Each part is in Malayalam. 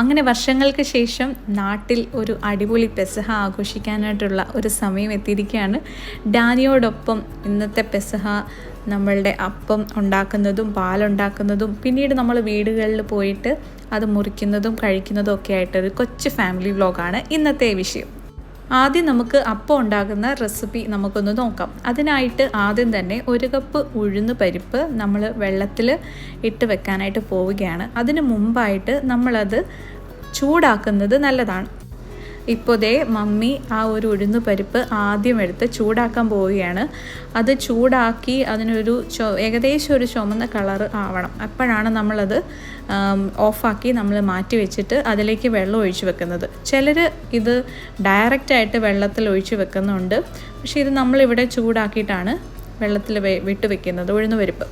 അങ്ങനെ വർഷങ്ങൾക്ക് ശേഷം നാട്ടിൽ ഒരു അടിപൊളി പെസഹ ആഘോഷിക്കാനായിട്ടുള്ള ഒരു സമയം എത്തിയിരിക്കുകയാണ്. ഡാനിയോടൊപ്പം ഇന്നത്തെ പെസഹ നമ്മളുടെ അപ്പം ഉണ്ടാക്കുന്നതും പാലുണ്ടാക്കുന്നതും പിന്നീട് നമ്മൾ വീടുകളിൽ പോയിട്ട് അത് മുറിക്കുന്നതും കഴിക്കുന്നതും ഒക്കെ ആയിട്ടൊരു കൊച്ചു ഫാമിലി വ്ലോഗാണ് ഇന്നത്തെ വിഷയം. ആദ്യം നമുക്ക് അപ്പം ഉണ്ടാക്കുന്ന റെസിപ്പി നമുക്കൊന്ന് നോക്കാം. അതിനായിട്ട് ആദ്യം തന്നെ 1 കപ്പ് ഉഴുന്ന് പരിപ്പ് നമ്മൾ വെള്ളത്തിൽ ഇട്ട് വെക്കാനായിട്ട് പോവുകയാണ്. അതിന് മുമ്പായിട്ട് നമ്മളത് ചൂടാക്കുന്നത് നല്ലതാണ്. ഇപ്പോൾ മമ്മി ആ ഒരു ഉഴുന്ന് പരിപ്പ് ആദ്യം എടുത്ത് ചൂടാക്കാൻ പോവുകയാണ്. അത് ചൂടാക്കി അതിനൊരു ഏകദേശം ഒരു ചുമന്ന കളറ് ആവണം. അപ്പോഴാണ് നമ്മളത് ഓഫാക്കി നമ്മൾ മാറ്റി വെച്ചിട്ട് അതിലേക്ക് വെള്ളം ഒഴിച്ച് വെക്കുന്നത്. ചിലർ ഇത് ഡയറക്റ്റായിട്ട് വെള്ളത്തിൽ ഒഴിച്ച് വെക്കുന്നുണ്ട്. പക്ഷേ ഇത് നമ്മളിവിടെ ചൂടാക്കിയിട്ടാണ് വെള്ളത്തിൽ വിട്ട് വെക്കുന്നത് ഉഴുന്ന് പരിപ്പ്.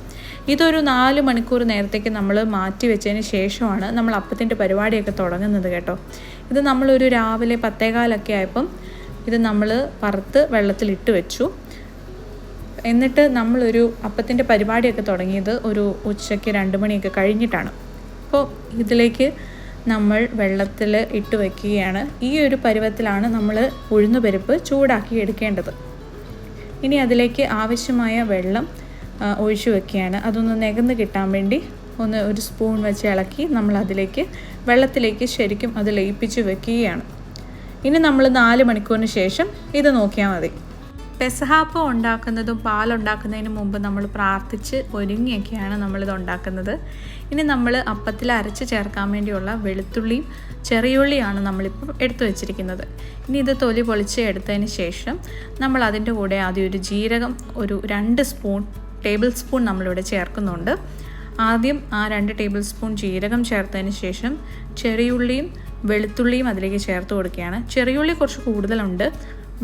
ഇതൊരു 4 മണിക്കൂർ നേരത്തേക്ക് നമ്മൾ മാറ്റി വെച്ചതിന് ശേഷമാണ് നമ്മൾ അപ്പത്തിൻ്റെ പരിപാടിയൊക്കെ തുടങ്ങുന്നത് കേട്ടോ. ഇത് നമ്മളൊരു രാവിലെ 10:15 ആയപ്പം ഇത് നമ്മൾ വറുത്ത് വെള്ളത്തിലിട്ട് വെച്ചു. എന്നിട്ട് നമ്മളൊരു അപ്പത്തിൻ്റെ പരിപാടിയൊക്കെ തുടങ്ങിയത് ഒരു ഉച്ചയ്ക്ക് 2 മണിയൊക്കെ കഴിഞ്ഞിട്ടാണ്. അപ്പോൾ ഇതിലേക്ക് നമ്മൾ വെള്ളത്തിൽ ഇട്ട് വയ്ക്കുകയാണ്. ഈ ഒരു പരുവത്തിലാണ് നമ്മൾ ഉഴുന്ന് പരിപ്പ് ചൂടാക്കി എടുക്കേണ്ടത്. ഇനി അതിലേക്ക് ആവശ്യമായ വെള്ളം ഒഴിച്ചു വെക്കുകയാണ്. അതൊന്ന് നികന്ന് കിട്ടാൻ വേണ്ടി ഒരു സ്പൂൺ വെച്ച് ഇളക്കി നമ്മൾ അതിലേക്ക് വെള്ളത്തിലേക്ക് ശരിക്കും അത് ലയിപ്പിച്ച് വെക്കുകയാണ്. ഇനി നമ്മൾ 4 മണിക്കൂറിന് ശേഷം ഇത് നോക്കിയാൽ മതി. പെസഹാപ്പം ഉണ്ടാക്കുന്നതും പാലുണ്ടാക്കുന്നതിന് മുമ്പ് നമ്മൾ പ്രാർത്ഥിച്ച് ഒരുങ്ങിയൊക്കെയാണ് നമ്മളിത് ഉണ്ടാക്കുന്നത്. ഇനി നമ്മൾ അപ്പത്തിൽ അരച്ച് ചേർക്കാൻ വേണ്ടിയുള്ള വെളുത്തുള്ളിയും ചെറിയുള്ളിയാണ് നമ്മളിപ്പോൾ എടുത്തു വെച്ചിരിക്കുന്നത്. ഇനി ഇത് തൊലി പൊളിച്ച് എടുത്തതിന് ശേഷം നമ്മൾ അതിൻ്റെ കൂടെ ആദ്യം ഒരു ജീരകം ഒരു 2 ടേബിൾ സ്പൂൺ നമ്മളിവിടെ ചേർക്കുന്നുണ്ട്. ആദ്യം ആ 2 ടേബിൾ സ്പൂൺ ജീരകം ചേർത്തതിന് ശേഷം ചെറിയുള്ളിയും വെളുത്തുള്ളിയും അതിലേക്ക് ചേർത്ത് കൊടുക്കുകയാണ്. ചെറിയുള്ളി കുറച്ച് കൂടുതലുണ്ട്,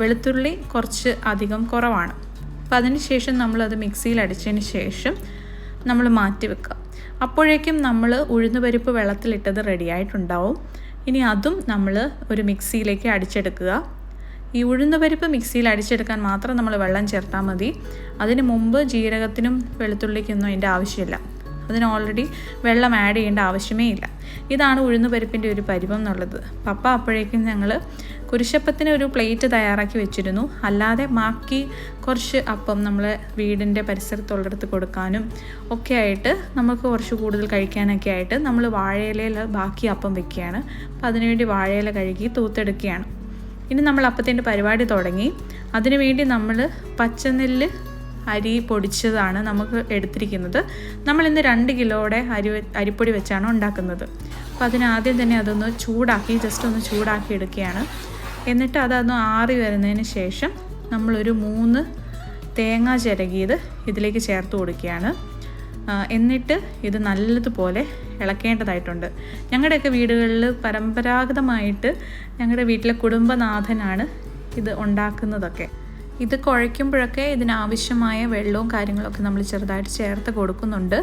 വെളുത്തുള്ളി കുറച്ച് അധികം കുറവാണ്. അപ്പോൾ അതിന് ശേഷം നമ്മളത് മിക്സിയിൽ അടിച്ചതിന് ശേഷം നമ്മൾ മാറ്റി വെക്കുക. അപ്പോഴേക്കും നമ്മൾ ഉഴുന്ന് പരിപ്പ് വെള്ളത്തിലിട്ടത് റെഡിയായിട്ടുണ്ടാവും. ഇനി അതും നമ്മൾ ഒരു മിക്സിയിലേക്ക് അടിച്ചെടുക്കുക. ഈ ഉഴുന്ന് പരിപ്പ് മിക്സിയിൽ അടിച്ചെടുക്കാൻ മാത്രം നമ്മൾ വെള്ളം ചേർത്താൽ മതി. അതിന് മുമ്പ് ജീരകത്തിനും വെളുത്തുള്ളിക്കൊന്നും അതിൻ്റെ ആവശ്യമില്ല. അതിന് ഓൾറെഡി വെള്ളം ആഡ് ചെയ്യേണ്ട ആവശ്യമേ ഇല്ല. ഇതാണ് ഉഴുന്ന് പരിപ്പിൻ്റെ ഒരു പരുവം എന്നുള്ളത്. പപ്പ അപ്പോഴേക്കും ഞങ്ങൾ കുരിശപ്പത്തിന് ഒരു പ്ലേറ്റ് തയ്യാറാക്കി വെച്ചിരുന്നു. അല്ലാതെ ബാക്കി കുറച്ച് അപ്പം നമ്മൾ വീടിൻ്റെ പരിസരത്തുള്ളിടത്ത് കൊടുക്കാനും ഒക്കെ ആയിട്ട് നമുക്ക് കുറച്ച് കൂടുതൽ കഴിക്കാനൊക്കെ ആയിട്ട് നമ്മൾ വാഴയിലയിൽ ബാക്കി അപ്പം വെക്കുകയാണ്. അപ്പോൾ അതിനുവേണ്ടി വാഴയില കഴുകി തൂത്തെടുക്കുകയാണ്. ഇനി നമ്മൾ അപ്പത്തിൻ്റെ പരിപാടി തുടങ്ങി. അതിനു വേണ്ടി നമ്മൾ പച്ചനെല്ല് അരി പൊടിച്ചതാണ് നമുക്ക് എടുത്തിരിക്കുന്നത്. നമ്മളിന്ന് 2 കിലോയുടെ അരിപ്പൊടി വെച്ചാണ് ഉണ്ടാക്കുന്നത്. അപ്പോൾ അതിനാദ്യം തന്നെ അതൊന്ന് ജസ്റ്റ് ഒന്ന് ചൂടാക്കി എടുക്കുകയാണ്. എന്നിട്ട് അതൊന്ന് ആറി വരുന്നതിന് ശേഷം നമ്മളൊരു 3 തേങ്ങ ചിരകിയത് ഇതിലേക്ക് ചേർത്ത് കൊടുക്കുകയാണ്. എന്നിട്ട് ഇത് നല്ലതുപോലെ ഇളക്കേണ്ടതായിട്ടുണ്ട്. ഞങ്ങളുടെയൊക്കെ വീടുകളിൽ പരമ്പരാഗതമായിട്ട് ഞങ്ങളുടെ വീട്ടിലെ കുടുംബനാഥനാണ് ഇത് ഉണ്ടാക്കുന്നതൊക്കെ. ഇത് കുഴയ്ക്കുമ്പോഴൊക്കെ ഇതിനാവശ്യമായ വെള്ളവും കാര്യങ്ങളൊക്കെ നമ്മൾ ചെറുതായിട്ട് ചേർത്ത് കൊടുക്കുന്നുണ്ട്.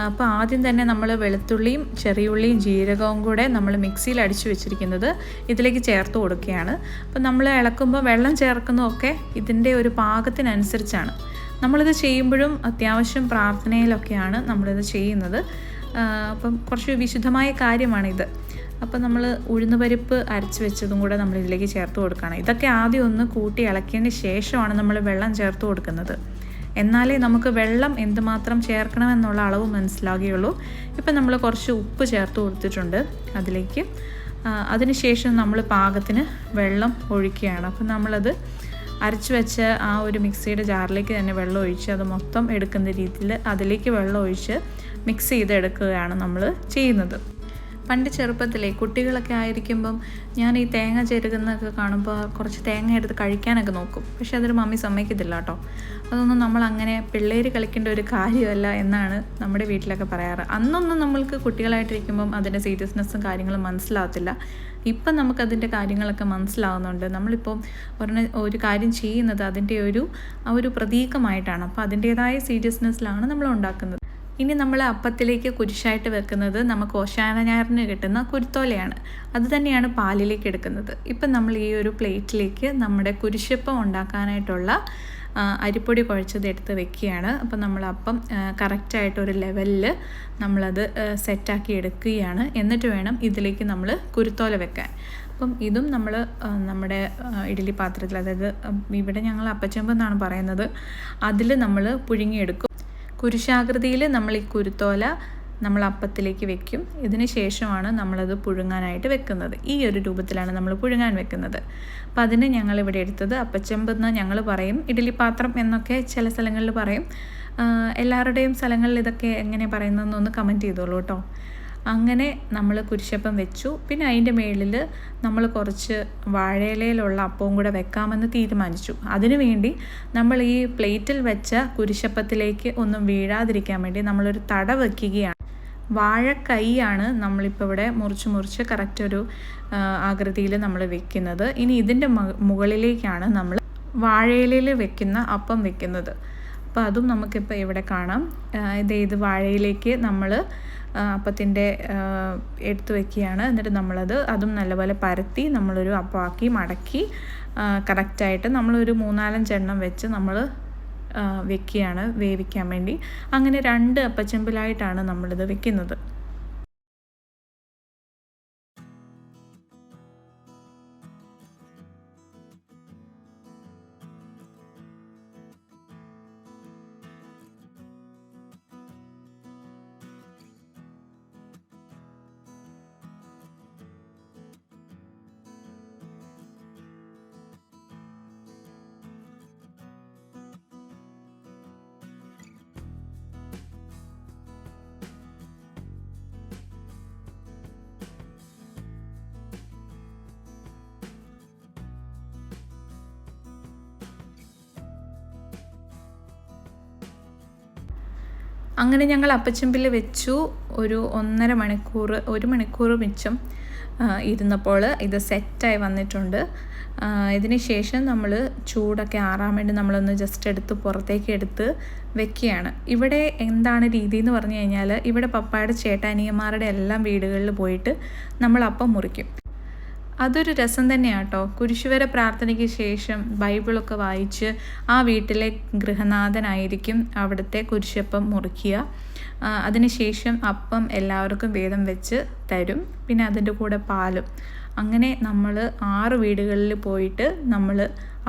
അപ്പോൾ ആദ്യം തന്നെ നമ്മൾ വെളുത്തുള്ളിയും ചെറിയുള്ളിയും ജീരകവും കൂടെ നമ്മൾ മിക്സിയിൽ അടിച്ചു വെച്ചിരിക്കുന്നത് ഇതിലേക്ക് ചേർത്ത് കൊടുക്കുകയാണ്. അപ്പോൾ നമ്മൾ ഇളക്കുമ്പോൾ വെള്ളം ചേർക്കുന്നതൊക്കെ ഇതിൻ്റെ ഒരു പാകത്തിനനുസരിച്ചാണ്. നമ്മളിത് ചെയ്യുമ്പോഴും അത്യാവശ്യം പ്രാർത്ഥനയിലൊക്കെയാണ് നമ്മളിത് ചെയ്യുന്നത്. അപ്പം കുറച്ച് വിശുദ്ധമായ കാര്യമാണിത്. അപ്പോൾ നമ്മൾ ഉഴുന്ന് പരിപ്പ് അരച്ച് വെച്ചതും കൂടെ നമ്മൾ ഇതിലേക്ക് ചേർത്ത് കൊടുക്കണം. ഇതൊക്കെ ആദ്യം ഒന്ന് കൂട്ടി ഇളക്കിയതിന് ശേഷമാണ് നമ്മൾ വെള്ളം ചേർത്ത് കൊടുക്കുന്നത്. എന്നാലേ നമുക്ക് വെള്ളം എന്തുമാത്രം ചേർക്കണമെന്നുള്ള അളവ് മനസ്സിലാകുകയുള്ളൂ. ഇപ്പം നമ്മൾ കുറച്ച് ഉപ്പ് ചേർത്ത് കൊടുത്തിട്ടുണ്ട് അതിലേക്ക്. അതിനുശേഷം നമ്മൾ പാകത്തിന് വെള്ളം ഒഴിക്കുകയാണ്. അപ്പം നമ്മളത് അരച്ച് വെച്ച ആ ഒരു മിക്സിയുടെ ജാറിലേക്ക് തന്നെ വെള്ളം ഒഴിച്ച് അത് മൊത്തം എടുക്കുന്ന രീതിയിൽ അതിലേക്ക് വെള്ളം ഒഴിച്ച് മിക്സ് ചെയ്തെടുക്കുകയാണ് നമ്മൾ ചെയ്യുന്നത്. പണ്ട് ചെറുപ്പത്തിലെ കുട്ടികളൊക്കെ ആയിരിക്കുമ്പം ഞാൻ ഈ തേങ്ങ ചെരുകുന്നതൊക്കെ കാണുമ്പോൾ കുറച്ച് തേങ്ങ എടുത്ത് കഴിക്കാനൊക്കെ നോക്കും. പക്ഷെ അതൊരു മമ്മി സമ്മതിക്കത്തില്ല കേട്ടോ. അതൊന്നും നമ്മളങ്ങനെ പിള്ളേർ കളിക്കേണ്ട ഒരു കാര്യമല്ല എന്നാണ് നമ്മുടെ വീട്ടിലൊക്കെ പറയാറ്. അന്നൊന്നും നമ്മൾക്ക് കുട്ടികളായിട്ടിരിക്കുമ്പം അതിൻ്റെ സീരിയസ്നെസ്സും കാര്യങ്ങളും മനസ്സിലാവത്തില്ല. ഇപ്പം നമുക്കതിൻ്റെ കാര്യങ്ങളൊക്കെ മനസ്സിലാവുന്നുണ്ട്. നമ്മളിപ്പം ഒരു കാര്യം ചെയ്യുന്നത് അതിൻ്റെ ഒരു പ്രതീകമായിട്ടാണ്. അപ്പോൾ അതിൻ്റേതായ സീരിയസ്നെസ്സിലാണ് നമ്മൾ ഉണ്ടാക്കുന്നത്. ഇനി നമ്മൾ അപ്പത്തിലേക്ക് കുരിശായിട്ട് വെക്കുന്നത് നമുക്ക് ഓശാന ഞായറിന് കിട്ടുന്ന കുരുത്തോലയാണ്. അത് തന്നെയാണ് പാലിലേക്ക് എടുക്കുന്നത്. ഇപ്പം നമ്മൾ ഈ ഒരു പ്ലേറ്റിലേക്ക് നമ്മുടെ കുരിശപ്പം ഉണ്ടാക്കാനായിട്ടുള്ള അരിപ്പൊടി കുഴച്ചത് എടുത്ത് വെക്കുകയാണ്. അപ്പം നമ്മളപ്പം കറക്റ്റായിട്ടൊരു ലെവലിൽ നമ്മളത് സെറ്റാക്കി എടുക്കുകയാണ്. എന്നിട്ട് വേണം ഇതിലേക്ക് നമ്മൾ കുരുത്തോല വെക്കാൻ. അപ്പം ഇതും നമ്മൾ നമ്മുടെ ഇഡ്ഡലി പാത്രത്തിൽ, അതായത് ഇവിടെ ഞങ്ങൾ അപ്പച്ചെമ്പ് എന്നാണ് പറയുന്നത്, അതിൽ നമ്മൾ പുഴുങ്ങിയെടുക്കും. കുരിശാകൃതിയിൽ നമ്മൾ ഈ കുരുത്തോല നമ്മൾ അപ്പത്തിലേക്ക് വെക്കും. ഇതിന് ശേഷമാണ് നമ്മളത് പുഴുങ്ങാനായിട്ട് വെക്കുന്നത്. ഈ ഒരു രൂപത്തിലാണ് നമ്മൾ പുഴുങ്ങാൻ വെക്കുന്നത്. അപ്പോൾ അതിന് ഞങ്ങളിവിടെ എടുത്തത് അപ്പച്ചെമ്പ് എന്ന് ഞങ്ങൾ പറയും, ഇഡ്ഡലി പാത്രം എന്നൊക്കെ ചില സ്ഥലങ്ങളിൽ പറയും. എല്ലാവരുടെയും സ്ഥലങ്ങളിൽ ഇതൊക്കെ എങ്ങനെ പറയുന്നതെന്നൊന്ന് കമൻറ്റ് ചെയ്തോളൂ കേട്ടോ. അങ്ങനെ നമ്മൾ കുരിശപ്പം വെച്ചു. പിന്നെ അതിൻ്റെ മുകളിൽ നമ്മൾ കുറച്ച് വാഴയിലയിലുള്ള അപ്പവും കൂടെ വെക്കാമെന്ന് തീരുമാനിച്ചു. അതിനുവേണ്ടി നമ്മൾ ഈ പ്ലേറ്റിൽ വെച്ച കുരിശപ്പത്തിലേക്ക് ഒന്നും വീഴാതിരിക്കാൻ വേണ്ടി നമ്മളൊരു തട വയ്ക്കുകയാണ്. വാഴക്കൈയാണ് നമ്മളിപ്പോൾ ഇവിടെ മുറിച്ച് കറക്റ്റ് ഒരു ആകൃതിയിൽ നമ്മൾ വെക്കുന്നത്. ഇനി ഇതിൻ്റെ മുകളിലേക്കാണ് നമ്മൾ വാഴയിലയിൽ വെക്കുന്ന അപ്പം വെക്കുന്നത്. അപ്പോൾ അതും നമുക്കിപ്പോൾ ഇവിടെ കാണാം. ഇത് വാഴയിലേക്ക് നമ്മൾ അപ്പത്തിൻ്റെ എടുത്ത് വെക്കുകയാണ്. എന്നിട്ട് അതും നല്ലപോലെ പരത്തി നമ്മളൊരു അപ്പമാക്കി മടക്കി കറക്റ്റായിട്ട് നമ്മളൊരു 3-4 എണ്ണം വെച്ച് നമ്മൾ വെക്കുകയാണ് വേവിക്കാൻ വേണ്ടി. അങ്ങനെ 2 അപ്പച്ചെമ്പിലായിട്ടാണ് നമ്മളിത് വെക്കുന്നത്. അങ്ങനെ ഞങ്ങൾ അപ്പച്ചെമ്പിൽ വെച്ചു. ഒരു 1 മണിക്കൂർ മിച്ചം ഇരുന്നപ്പോൾ ഇത് സെറ്റായി വന്നിട്ടുണ്ട്. ഇതിന് ശേഷം നമ്മൾ ചൂടൊക്കെ ആറാൻ വേണ്ടി നമ്മളൊന്ന് ജസ്റ്റ് എടുത്ത് പുറത്തേക്ക് എടുത്ത് വെക്കുകയാണ്. ഇവിടെ എന്താണ് രീതി എന്ന് പറഞ്ഞു കഴിഞ്ഞാൽ, ഇവിടെ പപ്പായുടെ ചേട്ടാനിയന്മാരുടെ എല്ലാം വീടുകളിൽ പോയിട്ട് നമ്മൾ അപ്പം മുറിക്കും. അതൊരു രസം തന്നെയാണ് കേട്ടോ. കുരിശുവര പ്രാർത്ഥനയ്ക്ക് ശേഷം ബൈബിളൊക്കെ വായിച്ച് ആ വീട്ടിലെ ഗൃഹനാഥനായിരിക്കും അവിടുത്തെ കുരിശപ്പം മുറിക്കുക. അതിനുശേഷം അപ്പം എല്ലാവർക്കും വീതം വെച്ച് തരും. പിന്നെ അതിൻ്റെ കൂടെ പാലും. അങ്ങനെ നമ്മൾ 6 വീടുകളിൽ പോയിട്ട് നമ്മൾ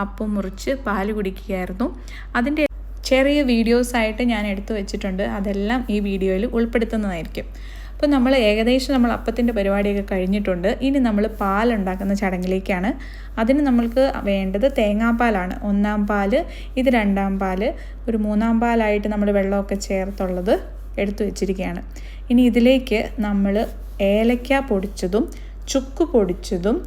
അപ്പം മുറിച്ച് പാല് കുടിക്കുകയായിരുന്നു. അതിൻ്റെ ചെറിയ വീഡിയോസായിട്ട് ഞാൻ എടുത്തു വെച്ചിട്ടുണ്ട്. അതെല്ലാം ഈ വീഡിയോയിൽ ഉൾപ്പെടുത്തുന്നതായിരിക്കും. അപ്പോൾ നമ്മൾ ഏകദേശം അപ്പത്തിൻ്റെ പരിപാടിയൊക്കെ കഴിഞ്ഞിട്ടുണ്ട്. ഇനി നമ്മൾ പാലുണ്ടാക്കുന്ന ചടങ്ങിലേക്കാണ്. അതിന് നമ്മൾക്ക് വേണ്ടത് തേങ്ങാപ്പാലാണ്. 1-ാം പാല്, ഇത് 2-ാം പാല്, ഒരു 3-ാം പാലായിട്ട് നമ്മൾ വെള്ളമൊക്കെ ചേർത്തുള്ളത് എടുത്തു വെച്ചിരിക്കുകയാണ്. ഇനി ഇതിലേക്ക് നമ്മൾ ഏലക്ക പൊടിച്ചതും ചുക്ക് പൊടിച്ചതും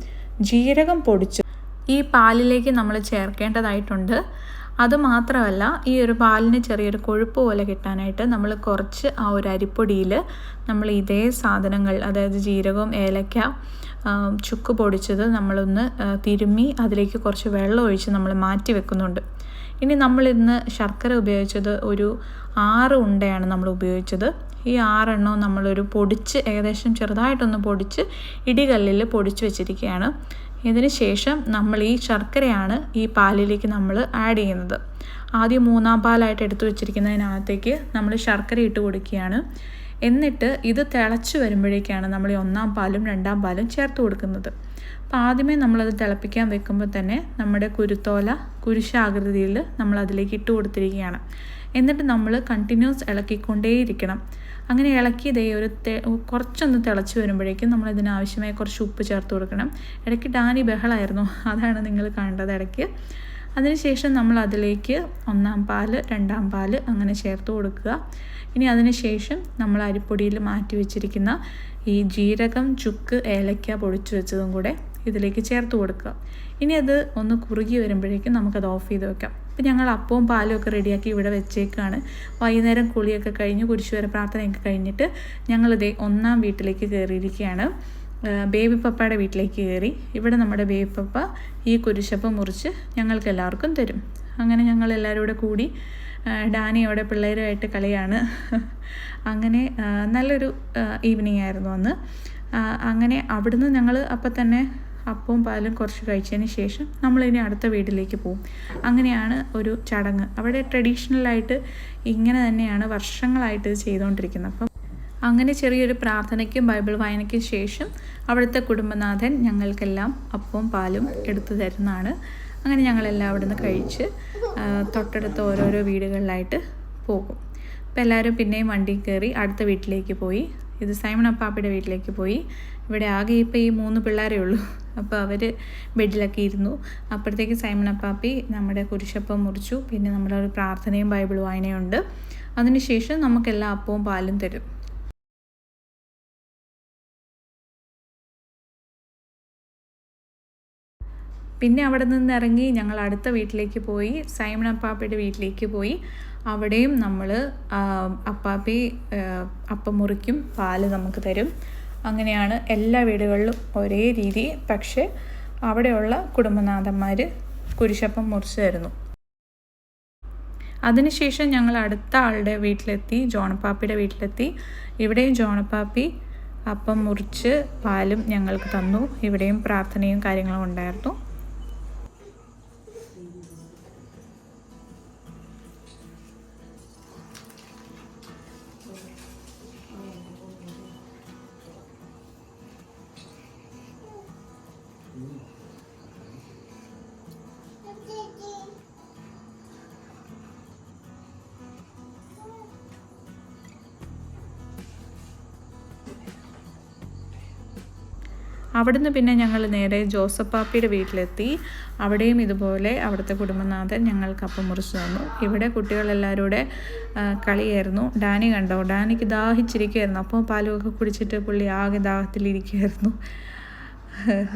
ജീരകം പൊടിച്ചതും ഈ പാലിലേക്ക് നമ്മൾ ചേർക്കേണ്ടതായിട്ടുണ്ട്. അതുമാത്രമല്ല, ഈ ഒരു പാലിന് ചെറിയൊരു കൊഴുപ്പ് പോലെ കിട്ടാനായിട്ട് നമ്മൾ കുറച്ച് ആ ഒരു അരിപ്പൊടിയിൽ നമ്മൾ ഇതേ സാധനങ്ങൾ, അതായത് ജീരകവും ഏലക്ക ചുക്ക് പൊടിച്ചത് നമ്മളൊന്ന് തിരുമ്മി അതിലേക്ക് കുറച്ച് വെള്ളം ഒഴിച്ച് നമ്മൾ മാറ്റി വെക്കുന്നുണ്ട്. ഇനി നമ്മളിന്ന് ശർക്കര ഉപയോഗിച്ചത് ഒരു 6 ഉണ്ടയാണ് നമ്മൾ ഉപയോഗിച്ചത്. ഈ 6 എണ്ണവും നമ്മളൊരു പൊടിച്ച് ഏകദേശം ചെറുതായിട്ടൊന്ന് പൊടിച്ച് ഇടികല്ലിൽ പൊടിച്ച് വെച്ചിരിക്കുകയാണ്. ഇതിന് ശേഷം നമ്മൾ ഈ ശർക്കരയാണ് ഈ പാലിലേക്ക് നമ്മൾ ആഡ് ചെയ്യുന്നത്. ആദ്യം 3-ാം പാലായിട്ട് എടുത്തു വെച്ചിരിക്കുന്നതിനകത്തേക്ക് നമ്മൾ ശർക്കര ഇട്ട് കൊടുക്കുകയാണ്. എന്നിട്ട് ഇത് തിളച്ച് വരുമ്പോഴേക്കാണ് നമ്മൾ 1-ാം പാലും 2-ാം പാലും ചേർത്ത് കൊടുക്കുന്നത്. അപ്പോൾ ആദ്യമേ നമ്മളത് തിളപ്പിക്കാൻ വെക്കുമ്പോൾ തന്നെ നമ്മുടെ കുരുത്തോല കുരിശാകൃതിയിൽ നമ്മൾ അതിലേക്ക് ഇട്ട് കൊടുത്തിരിക്കുകയാണ്. എന്നിട്ട് നമ്മൾ കണ്ടിന്യൂസ് ഇളക്കിക്കൊണ്ടേയിരിക്കണം. അങ്ങനെ ഇളക്കി കുറച്ചൊന്ന് തിളച്ച് വരുമ്പോഴേക്കും നമ്മൾ ഇതിനാവശ്യമായ കുറച്ച് ഉപ്പ് ചേർത്ത് കൊടുക്കണം. ഇടയ്ക്ക് ഡാനി ബഹളമായിരുന്നു, അതാണ് നിങ്ങൾ കണ്ടത് ഇടയ്ക്ക്. അതിനുശേഷം നമ്മൾ അതിലേക്ക് 1-ാം പാല് 2-ാം പാല് അങ്ങനെ ചേർത്ത് കൊടുക്കുക. ഇനി അതിന് ശേഷം നമ്മൾ അരിപ്പൊടിയിൽ മാറ്റി വെച്ചിരിക്കുന്ന ഈ ജീരകം ചുക്ക് ഏലക്ക പൊടിച്ചു വെച്ചതും കൂടെ ഇതിലേക്ക് ചേർത്ത് കൊടുക്കുക. ഇനി അത് ഒന്ന് കുറുകി വരുമ്പോഴേക്കും നമുക്കത് ഓഫ് ചെയ്ത് വെക്കാം. ഇപ്പം ഞങ്ങൾ അപ്പവും പാലും ഒക്കെ റെഡിയാക്കി ഇവിടെ വെച്ചേക്കാണ്. വൈകുന്നേരം കുളിയൊക്കെ കഴിഞ്ഞ് കുരിശുവര പ്രാർത്ഥനയൊക്കെ കഴിഞ്ഞിട്ട് ഞങ്ങളിതേ 1-ാം വീട്ടിലേക്ക് കയറിയിരിക്കുകയാണ്. ബേബി പപ്പയുടെ വീട്ടിലേക്ക് കയറി. ഇവിടെ നമ്മുടെ ബേബി പപ്പ ഈ കുരിശപ്പം മുറിച്ച് ഞങ്ങൾക്ക് എല്ലാവർക്കും തരും. അങ്ങനെ ഞങ്ങൾ എല്ലാവരും കൂടെ കൂടി ഡാനി അവിടെ പിള്ളേരുമായിട്ട് കളിയാണ്. അങ്ങനെ നല്ലൊരു ഈവനിങ് ആയിരുന്നു അന്ന്. അങ്ങനെ അവിടുന്ന് ഞങ്ങൾ അപ്പം തന്നെ അപ്പവും പാലും കുറച്ച് കഴിച്ചതിന് ശേഷം നമ്മളിനി അടുത്ത വീട്ടിലേക്ക് പോകും. അങ്ങനെയാണ് ഒരു ചടങ്ങ്. അവിടെ ട്രഡീഷണലായിട്ട് ഇങ്ങനെ തന്നെയാണ് വർഷങ്ങളായിട്ട് ഇത് ചെയ്തുകൊണ്ടിരിക്കുന്നത്. അപ്പം അങ്ങനെ ചെറിയൊരു പ്രാർത്ഥനയ്ക്കും ബൈബിൾ വായനയ്ക്കും ശേഷം അവിടുത്തെ കുടുംബനാഥൻ ഞങ്ങൾക്കെല്ലാം അപ്പവും പാലും എടുത്തു തരുന്നതാണ്. അങ്ങനെ ഞങ്ങളെല്ലാം അവിടെ നിന്ന് കഴിച്ച് തൊട്ടടുത്ത ഓരോരോ വീടുകളിലായിട്ട് പോകും. അപ്പോൾ എല്ലാവരും പിന്നെയും വണ്ടി കയറി അടുത്ത വീട്ടിലേക്ക് പോയി. ഇത് സൈമൺ അപ്പാപ്പിയുടെ വീട്ടിലേക്ക് പോയി. ഇവിടെ ആകെ ഇപ്പോൾ ഈ 3 പിള്ളേരേ ഉള്ളൂ. അപ്പോൾ അവർ ബെഡിലൊക്കെ ഇരുന്നു. അപ്പോഴത്തേക്ക് സൈമൺ അപ്പാപ്പി നമ്മുടെ കുരിശപ്പം മുറിച്ചു. പിന്നെ നമ്മുടെ ഒരു പ്രാർത്ഥനയും ബൈബിൾ വായനയും ഉണ്ട്. അതിനുശേഷം നമുക്കെല്ലാം അപ്പവും പാലും തരും. പിന്നെ അവിടെ നിന്ന് ഇറങ്ങി ഞങ്ങൾ അടുത്ത വീട്ടിലേക്ക് പോയി, സൈമൺ അപ്പാപ്പയുടെ വീട്ടിലേക്ക് പോയി. അവിടെയും നമ്മൾ അപ്പാപ്പി അപ്പം മുറിക്കും, പാല് നമുക്ക് തരും. അങ്ങനെയാണ് എല്ലാ വീടുകളിലും ഒരേ രീതി. പക്ഷേ അവിടെയുള്ള കുടുംബനാഥന്മാർ കുരിശപ്പം മുറിച്ച് തരുന്നു. അതിനുശേഷം ഞങ്ങൾ അടുത്ത ആളുടെ വീട്ടിലെത്തി, ജോണപ്പാപ്പിയുടെ വീട്ടിലെത്തി. ഇവിടെയും ജോണപ്പാപ്പി അപ്പം മുറിച്ച് പാലും ഞങ്ങൾക്ക് തന്നു. ഇവിടെയും പ്രാർത്ഥനയും കാര്യങ്ങളും ഉണ്ടായിരുന്നു. അവിടുന്ന് പിന്നെ ഞങ്ങൾ നേരെ ജോസപ്പാപ്പിയുടെ വീട്ടിലെത്തി. അവിടെയും ഇതുപോലെ അവിടുത്തെ കുടുംബനാഥൻ ഞങ്ങൾക്ക് അപ്പം മുറിച്ച് തന്നു. ഇവിടെ കുട്ടികളെല്ലാവരും കൂടെ കളിയായിരുന്നു. ഡാനി കണ്ടോ, ഡാനിക്ക് ദാഹിച്ചിരിക്കുമായിരുന്നു. അപ്പോൾ പാലുമൊക്കെ കുടിച്ചിട്ട് പുള്ളി ആകെ ദാഹത്തിലിരിക്കുമായിരുന്നു.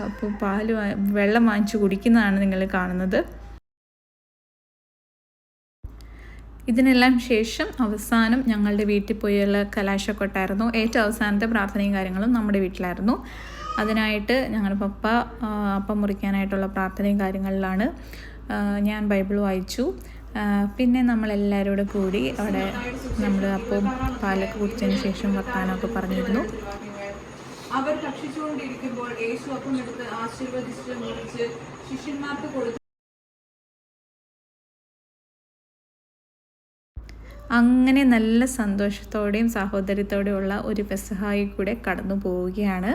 അപ്പോൾ വെള്ളം വാങ്ങിച്ച് കുടിക്കുന്നതാണ് നിങ്ങൾ കാണുന്നത്. ഇതിനെല്ലാം ശേഷം അവസാനം ഞങ്ങളുടെ വീട്ടിൽ പോയുള്ള കലാശക്കൊട്ടായിരുന്നു. ഏറ്റവും അവസാനത്തെ പ്രാർത്ഥനയും കാര്യങ്ങളും നമ്മുടെ വീട്ടിലായിരുന്നു. അതിനായിട്ട് ഞങ്ങളുടെ പപ്പ അപ്പം മുറിക്കാനായിട്ടുള്ള പ്രാർത്ഥനയും കാര്യങ്ങളിലാണ്. ഞാൻ ബൈബിൾ വായിച്ചു. പിന്നെ നമ്മളെല്ലാവരും കൂടെ കൂടി അവിടെ നമ്മൾ അപ്പം പാലൊക്കെ കുടിച്ചതിന് ശേഷം വർത്താനമൊക്കെ പറഞ്ഞിരുന്നു. അവർ ഭക്ഷിച്ചുകൊണ്ടിരിക്കുമ്പോൾ യേശു അപ്പം എടുത്ത് ആശീർവദിച്ച് മുറിച്ച് ശിഷ്യന്മാർക്ക് കൊടുത്തു. അങ്ങനെ നല്ല സന്തോഷത്തോടെയും സഹോദര്യത്തോടെയുള്ള ഒരു പെസഹായി കൂടെ കടന്നു പോവുകയാണ്.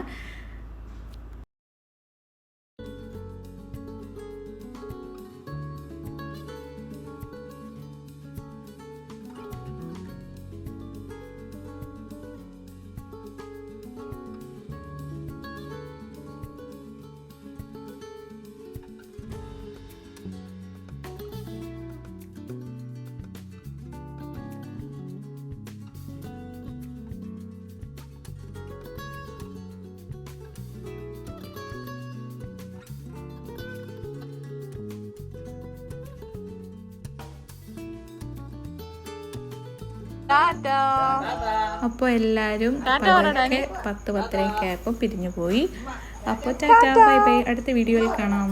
അപ്പോൾ എല്ലാവരും 10-10:30 ആയപ്പോൾ പിരിഞ്ഞു പോയി. അപ്പോൾ ടാറ്റാ, ബൈ ബൈ. അടുത്ത വീഡിയോയിൽ കാണാം.